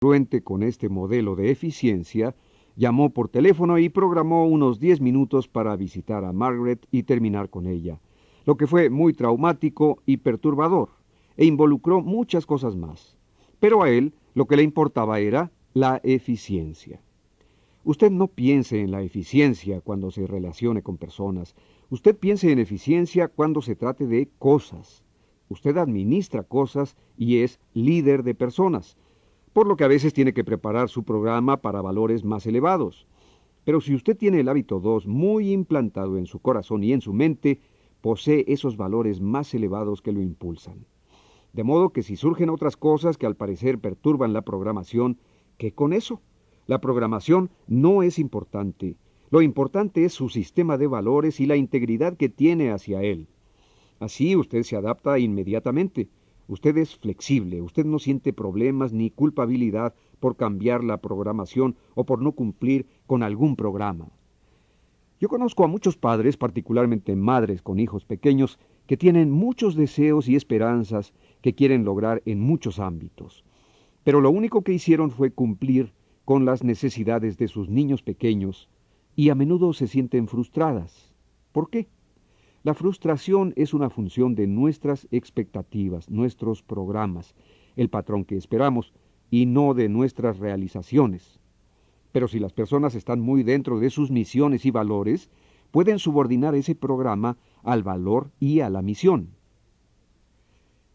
Congruente con este modelo de eficiencia, llamó por teléfono y programó unos 10 minutos para visitar a Margaret y terminar con ella, lo que fue muy traumático y perturbador, e involucró muchas cosas más. Pero a él lo que le importaba era la eficiencia. Usted no piense en la eficiencia cuando se relacione con personas. Usted piense en eficiencia cuando se trate de cosas. Usted administra cosas y es líder de personas, por lo que a veces tiene que preparar su programa para valores más elevados. Pero si usted tiene el hábito 2 muy implantado en su corazón y en su mente, posee esos valores más elevados que lo impulsan. De modo que si surgen otras cosas que al parecer perturban la programación, ¿qué con eso? La programación no es importante. Lo importante es su sistema de valores y la integridad que tiene hacia él. Así usted se adapta inmediatamente. Usted es flexible, usted no siente problemas ni culpabilidad por cambiar la programación o por no cumplir con algún programa. Yo conozco a muchos padres, particularmente madres con hijos pequeños, que tienen muchos deseos y esperanzas que quieren lograr en muchos ámbitos. Pero lo único que hicieron fue cumplir con las necesidades de sus niños pequeños y a menudo se sienten frustradas. ¿Por qué? La frustración es una función de nuestras expectativas, nuestros programas, el patrón que esperamos, y no de nuestras realizaciones. Pero si las personas están muy dentro de sus misiones y valores, pueden subordinar ese programa al valor y a la misión.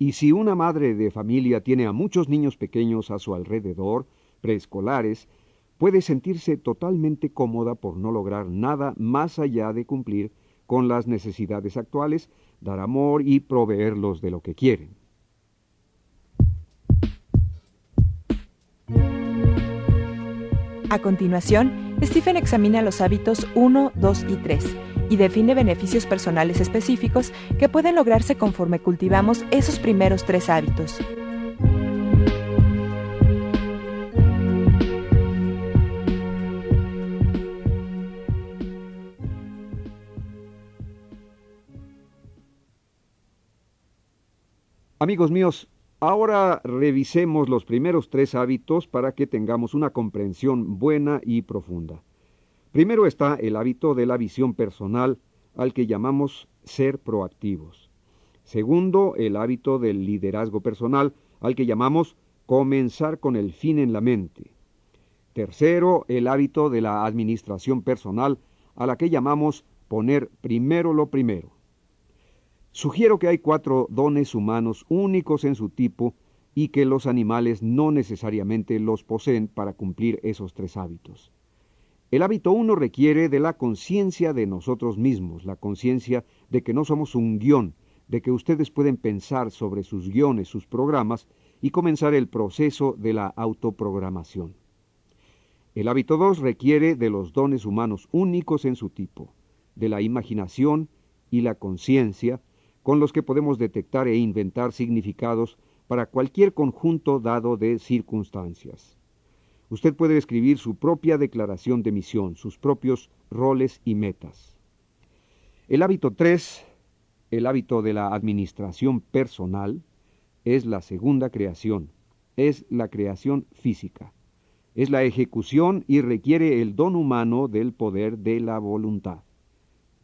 Y si una madre de familia tiene a muchos niños pequeños a su alrededor, preescolares, puede sentirse totalmente cómoda por no lograr nada más allá de cumplir con las necesidades actuales, dar amor y proveerlos de lo que quieren. A continuación, Stephen examina los hábitos 1, 2 y 3 y define beneficios personales específicos que pueden lograrse conforme cultivamos esos primeros 3 hábitos. Amigos míos, ahora revisemos los primeros 3 hábitos para que tengamos una comprensión buena y profunda. Primero está el hábito de la visión personal, al que llamamos ser proactivos. Segundo, el hábito del liderazgo personal, al que llamamos comenzar con el fin en la mente. Tercero, el hábito de la administración personal, a la que llamamos poner primero lo primero. Sugiero que hay 4 dones humanos únicos en su tipo y que los animales no necesariamente los poseen para cumplir esos 3 hábitos. El hábito 1 requiere de la conciencia de nosotros mismos, la conciencia de que no somos un guión, de que ustedes pueden pensar sobre sus guiones, sus programas, y comenzar el proceso de la autoprogramación. El hábito 2 requiere de los dones humanos únicos en su tipo, de la imaginación y la conciencia, con los que podemos detectar e inventar significados para cualquier conjunto dado de circunstancias. Usted puede escribir su propia declaración de misión, sus propios roles y metas. El hábito 3, el hábito de la administración personal, es la segunda creación, es la creación física. Es la ejecución y requiere el don humano del poder de la voluntad.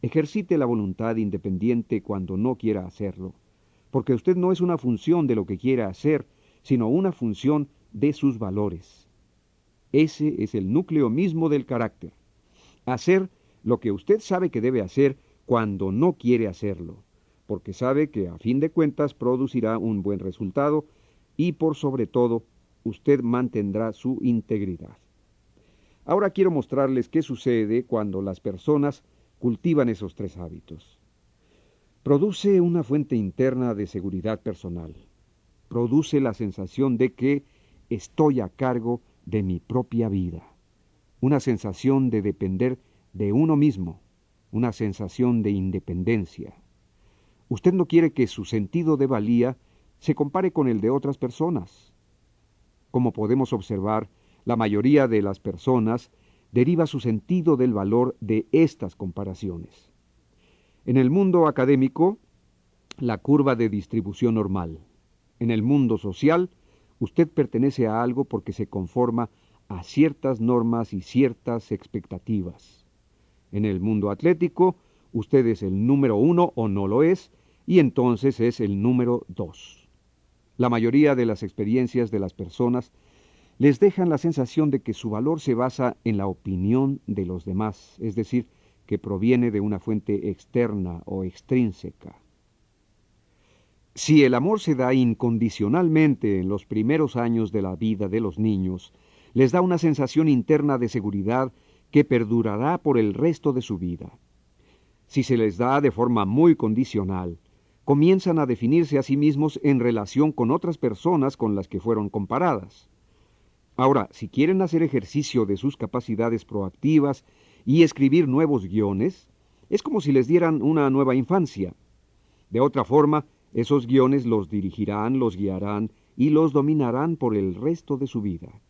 Ejercite la voluntad independiente cuando no quiera hacerlo, porque usted no es una función de lo que quiera hacer, sino una función de sus valores. Ese es el núcleo mismo del carácter. Hacer lo que usted sabe que debe hacer cuando no quiere hacerlo, porque sabe que a fin de cuentas producirá un buen resultado y por sobre todo usted mantendrá su integridad. Ahora quiero mostrarles qué sucede cuando las personas cultivan esos 3 hábitos. Produce una fuente interna de seguridad personal. Produce la sensación de que estoy a cargo de mi propia vida. Una sensación de depender de uno mismo. Una sensación de independencia. Usted no quiere que su sentido de valía se compare con el de otras personas. Como podemos observar, la mayoría de las personas deriva su sentido del valor de estas comparaciones. En el mundo académico, la curva de distribución normal. En el mundo social, Usted pertenece a algo porque se conforma a ciertas normas y ciertas expectativas. En el mundo atlético, usted es el número 1 o no lo es, y entonces es el número 2. La mayoría de las experiencias de las personas les dejan la sensación de que su valor se basa en la opinión de los demás, es decir, que proviene de una fuente externa o extrínseca. Si el amor se da incondicionalmente en los primeros años de la vida de los niños, les da una sensación interna de seguridad que perdurará por el resto de su vida. Si se les da de forma muy condicional, comienzan a definirse a sí mismos en relación con otras personas con las que fueron comparadas. Ahora, si quieren hacer ejercicio de sus capacidades proactivas y escribir nuevos guiones, es como si les dieran una nueva infancia. De otra forma, esos guiones los dirigirán, los guiarán y los dominarán por el resto de su vida.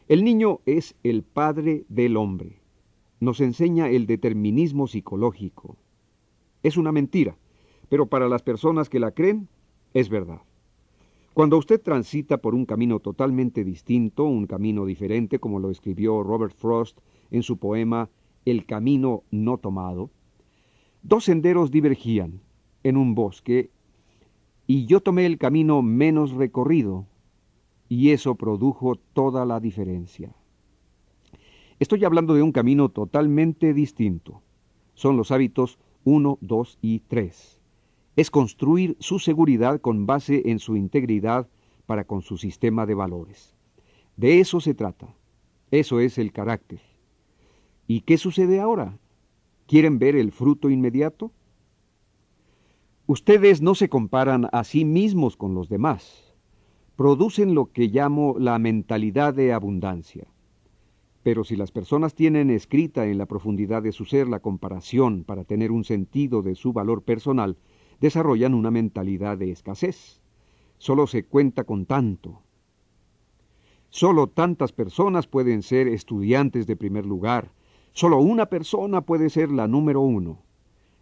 El niño es el padre del hombre. Nos enseña el determinismo psicológico. Es una mentira, pero para las personas que la creen, es verdad. Cuando usted transita por un camino totalmente distinto, un camino diferente, como lo escribió Robert Frost en su poema El camino no tomado, dos senderos divergían en un bosque y yo tomé el camino menos recorrido, y eso produjo toda la diferencia. Estoy hablando de un camino totalmente distinto. Son los hábitos 1, 2 y 3. Es construir su seguridad con base en su integridad para con su sistema de valores. De eso se trata. Eso es el carácter. ¿Y qué sucede ahora? ¿Quieren ver el fruto inmediato? Ustedes no se comparan a sí mismos con los demás. Producen lo que llamo la mentalidad de abundancia. Pero si las personas tienen escrita en la profundidad de su ser la comparación para tener un sentido de su valor personal, desarrollan una mentalidad de escasez. Solo se cuenta con tanto. Solo tantas personas pueden ser estudiantes de primer lugar. Solo una persona puede ser la número 1.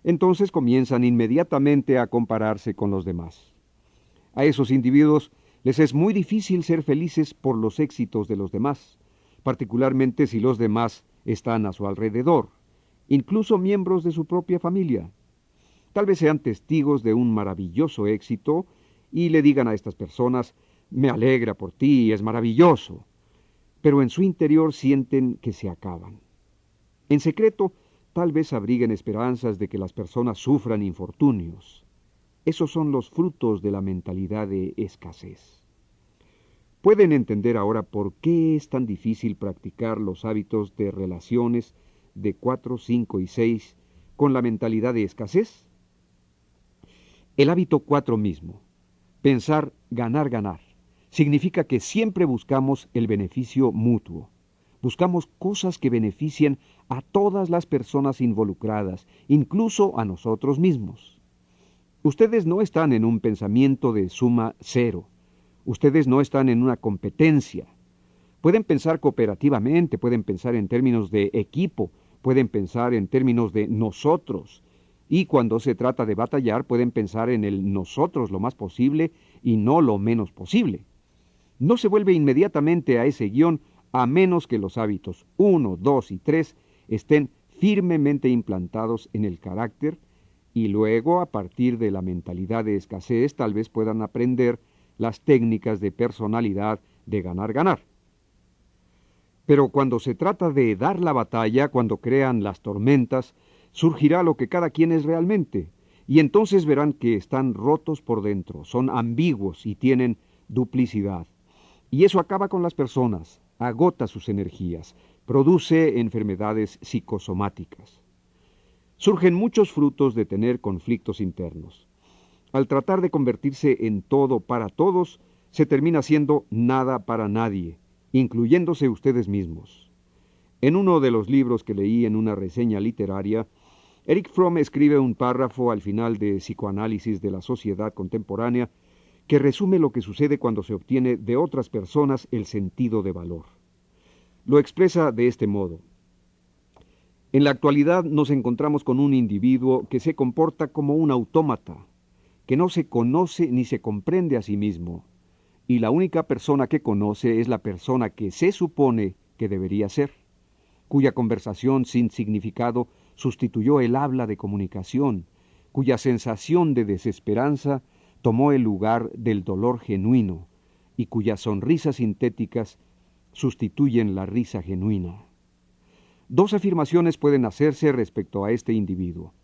Entonces comienzan inmediatamente a compararse con los demás. A esos individuos les es muy difícil ser felices por los éxitos de los demás, particularmente si los demás están a su alrededor, incluso miembros de su propia familia. Tal vez sean testigos de un maravilloso éxito y le digan a estas personas, me alegra por ti, es maravilloso, pero en su interior sienten que se acaban. En secreto, tal vez abriguen esperanzas de que las personas sufran infortunios. Esos son los frutos de la mentalidad de escasez. ¿Pueden entender ahora por qué es tan difícil practicar los hábitos de relaciones de 4, 5 y 6 con la mentalidad de escasez? El hábito 4 mismo, pensar ganar, ganar, significa que siempre buscamos el beneficio mutuo. Buscamos cosas que beneficien a todas las personas involucradas, incluso a nosotros mismos. Ustedes no están en un pensamiento de suma cero. Ustedes no están en una competencia. Pueden pensar cooperativamente, pueden pensar en términos de equipo, pueden pensar en términos de nosotros. Y cuando se trata de batallar, pueden pensar en el nosotros lo más posible y no lo menos posible. No se vuelve inmediatamente a ese guión a menos que los hábitos 1, 2 y 3 estén firmemente implantados en el carácter y luego, a partir de la mentalidad de escasez, tal vez puedan aprender las técnicas de personalidad de ganar, ganar. Pero cuando se trata de dar la batalla, cuando crean las tormentas, surgirá lo que cada quien es realmente, y entonces verán que están rotos por dentro, son ambiguos y tienen duplicidad. Y eso acaba con las personas, agota sus energías, produce enfermedades psicosomáticas. Surgen muchos frutos de tener conflictos internos. Al tratar de convertirse en todo para todos, se termina siendo nada para nadie, incluyéndose ustedes mismos. En uno de los libros que leí en una reseña literaria, Erich Fromm escribe un párrafo al final de Psicoanálisis de la Sociedad Contemporánea que resume lo que sucede cuando se obtiene de otras personas el sentido de valor. Lo expresa de este modo. En la actualidad nos encontramos con un individuo que se comporta como un autómata, que no se conoce ni se comprende a sí mismo, y la única persona que conoce es la persona que se supone que debería ser, cuya conversación sin significado sustituyó el habla de comunicación, cuya sensación de desesperanza tomó el lugar del dolor genuino, y cuyas sonrisas sintéticas sustituyen la risa genuina. Dos afirmaciones pueden hacerse respecto a este individuo.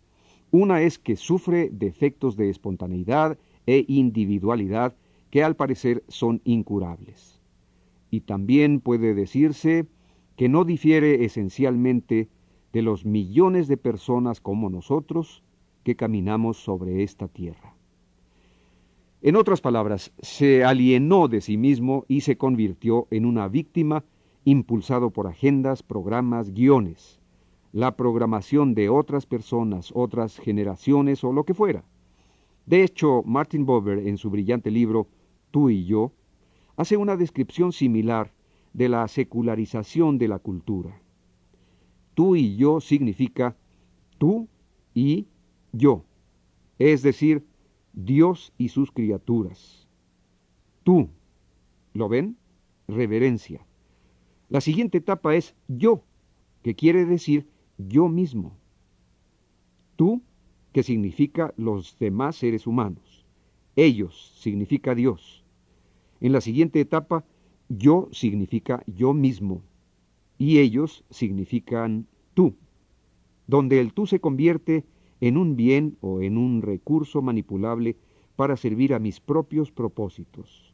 Una es que sufre defectos de espontaneidad e individualidad que al parecer son incurables. Y también puede decirse que no difiere esencialmente de los millones de personas como nosotros que caminamos sobre esta tierra. En otras palabras, se alienó de sí mismo y se convirtió en una víctima impulsado por agendas, programas, guiones, la programación de otras personas, otras generaciones o lo que fuera. De hecho, Martin Buber, en su brillante libro Tú y yo, hace una descripción similar de la secularización de la cultura. Tú y yo significa tú y yo, es decir, Dios y sus criaturas. Tú, ¿lo ven? Reverencia. La siguiente etapa es yo, que quiere decir yo mismo. Tú, que significa los demás seres humanos. Ellos significa Dios. En la siguiente etapa, yo significa yo mismo. Y ellos significan tú, donde el tú se convierte en un bien o en un recurso manipulable para servir a mis propios propósitos.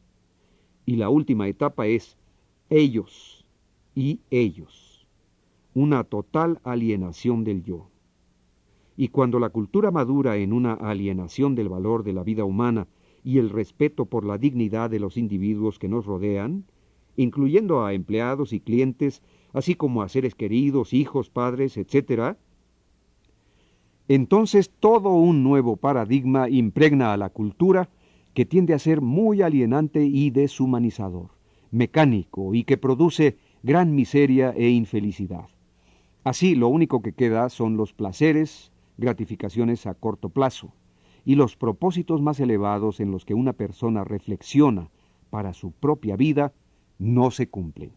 Y la última etapa es ellos y ellos, una total alienación del yo. Y cuando la cultura madura en una alienación del valor de la vida humana y el respeto por la dignidad de los individuos que nos rodean, incluyendo a empleados y clientes, así como a seres queridos, hijos, padres, etc., entonces todo un nuevo paradigma impregna a la cultura que tiende a ser muy alienante y deshumanizador, mecánico y que produce gran miseria e infelicidad. Así, lo único que queda son los placeres, gratificaciones a corto plazo, y los propósitos más elevados en los que una persona reflexiona para su propia vida no se cumplen.